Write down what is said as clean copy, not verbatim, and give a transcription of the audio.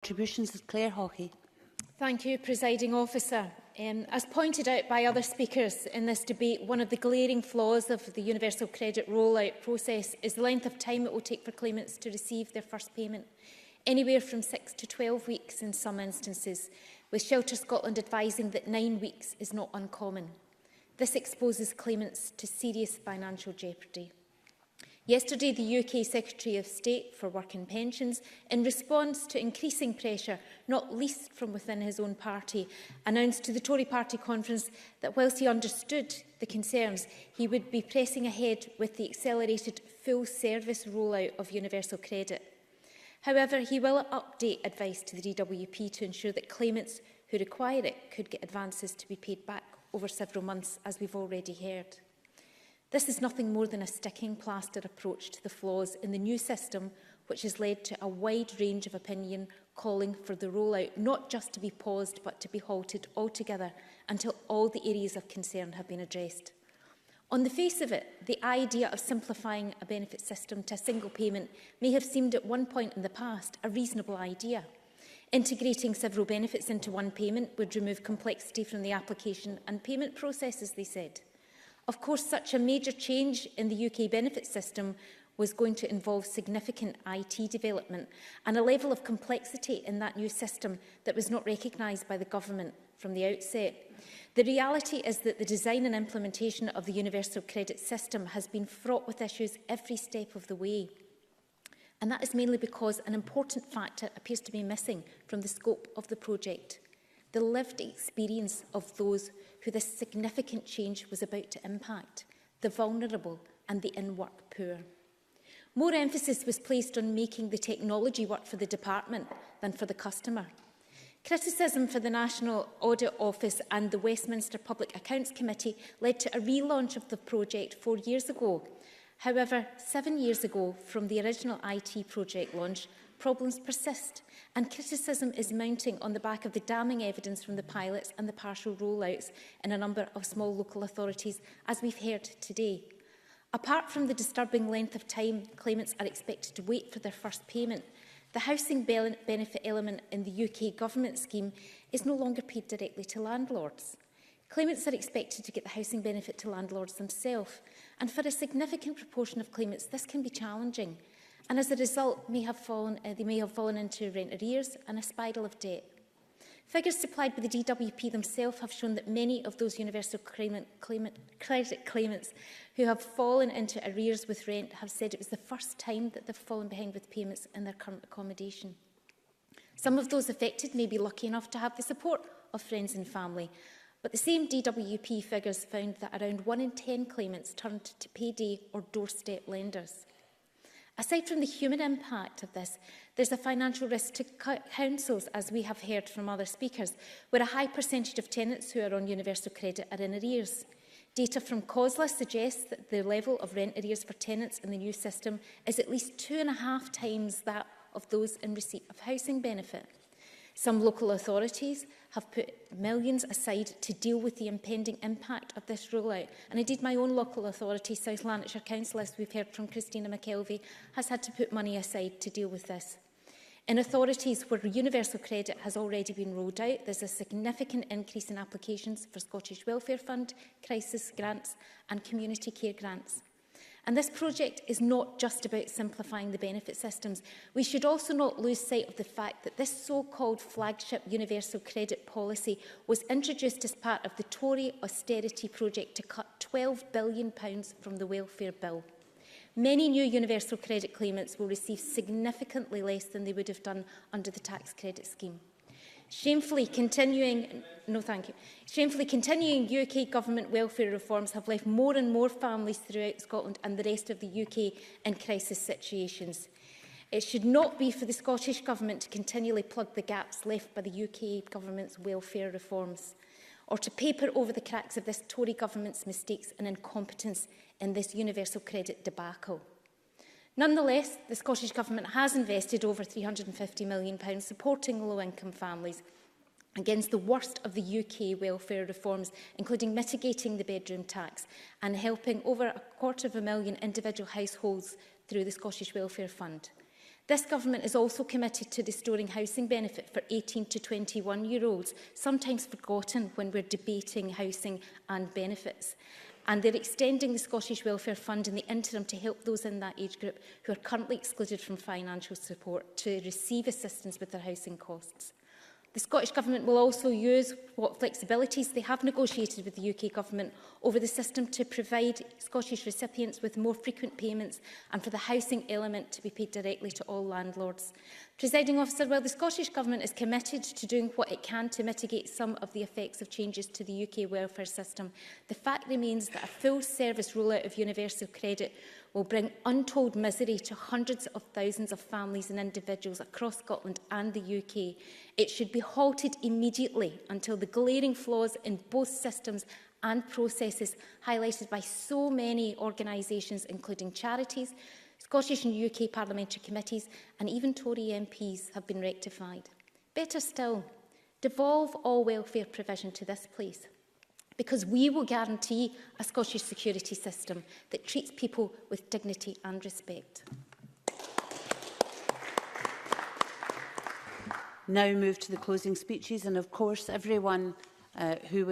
Contributions is Claire Hawkey. Thank you, Presiding Officer. As pointed out by other speakers in this debate, one of the glaring flaws of the Universal Credit rollout process is the length of time it will take for claimants to receive their first payment, anywhere from 6 to 12 weeks in some instances, with Shelter Scotland advising that 9 weeks is not uncommon. This exposes claimants to serious financial jeopardy. Yesterday, the UK Secretary of State for Work and Pensions, in response to increasing pressure, not least from within his own party, announced to the Tory party conference that whilst he understood the concerns, he would be pressing ahead with the accelerated full-service rollout of universal credit. However, he will update advice to the DWP to ensure that claimants who require it could get advances to be paid back over several months, as we've already heard. This is nothing more than a sticking plaster approach to the flaws in the new system, which has led to a wide range of opinion calling for the rollout not just to be paused but to be halted altogether until all the areas of concern have been addressed. On the face of it, the idea of simplifying a benefit system to a single payment may have seemed at one point in the past a reasonable idea. Integrating several benefits into one payment would remove complexity from the application and payment processes, they said. Of course, such a major change in the UK benefit system was going to involve significant IT development and a level of complexity in that new system that was not recognised by the government from the outset. The reality is that the design and implementation of the universal credit system has been fraught with issues every step of the way. And that is mainly because an important factor appears to be missing from the scope of the project: the lived experience of those who this significant change was about to impact, the vulnerable and the in-work poor. More emphasis was placed on making the technology work for the department than for the customer. Criticism for the National Audit Office and the Westminster Public Accounts Committee led to a relaunch of the project 4 years ago. However, 7 years ago, from the original IT project launch, problems persist, and criticism is mounting on the back of the damning evidence from the pilots and the partial rollouts in a number of small local authorities, as we've heard today. Apart from the disturbing length of time claimants are expected to wait for their first payment, the housing benefit element in the UK government scheme is no longer paid directly to landlords. Claimants are expected to get the housing benefit to landlords themselves, and for a significant proportion of claimants, this can be challenging. And as a result, they may have fallen into rent arrears and a spiral of debt. Figures supplied by the DWP themselves have shown that many of those universal credit claimants who have fallen into arrears with rent have said it was the first time that they've fallen behind with payments in their current accommodation. Some of those affected may be lucky enough to have the support of friends and family, but the same DWP figures found that around 1 in 10 claimants turned to payday or doorstep lenders. Aside from the human impact of this, there's a financial risk to councils, as we have heard from other speakers, where a high percentage of tenants who are on universal credit are in arrears. Data from COSLA suggests that the level of rent arrears for tenants in the new system is at least 2.5 times that of those in receipt of housing benefit. Some local authorities have put millions aside to deal with the impending impact of this rollout. And indeed, my own local authority, South Lanarkshire Council, as we've heard from Christina McKelvey, has had to put money aside to deal with this. In authorities where universal credit has already been rolled out, there's a significant increase in applications for Scottish Welfare Fund, crisis grants and community care grants. And this project is not just about simplifying the benefit systems. We should also not lose sight of the fact that this so-called flagship universal credit policy was introduced as part of the Tory austerity project to cut £12 billion from the welfare bill. Many new universal credit claimants will receive significantly less than they would have done under the tax credit scheme. Shamefully continuing UK government welfare reforms have left more and more families throughout Scotland and the rest of the UK in crisis situations. It should not be for the Scottish Government to continually plug the gaps left by the UK Government's welfare reforms, or to paper over the cracks of this Tory Government's mistakes and incompetence in this universal credit debacle. Nonetheless, the Scottish Government has invested over £350 million supporting low-income families against the worst of the UK welfare reforms, including mitigating the bedroom tax and helping over 250,000 individual households through the Scottish Welfare Fund. This government is also committed to restoring housing benefit for 18 to 21-year-olds, sometimes forgotten when we're debating housing and benefits. And they're extending the Scottish Welfare Fund in the interim to help those in that age group who are currently excluded from financial support to receive assistance with their housing costs. The Scottish Government will also use what flexibilities they have negotiated with the UK Government over the system to provide Scottish recipients with more frequent payments and for the housing element to be paid directly to all landlords. Presiding Officer, while the Scottish Government is committed to doing what it can to mitigate some of the effects of changes to the UK welfare system, the fact remains that a full service rollout of universal credit will bring untold misery to hundreds of thousands of families and individuals across Scotland and the UK. It should be halted immediately until the glaring flaws in both systems and processes highlighted by so many organisations, including charities, Scottish and UK parliamentary committees and even Tory MPs, have been rectified. Better still, devolve all welfare provision to this place, because we will guarantee a Scottish security system that treats people with dignity and respect. Now move to the closing speeches, and of course everyone who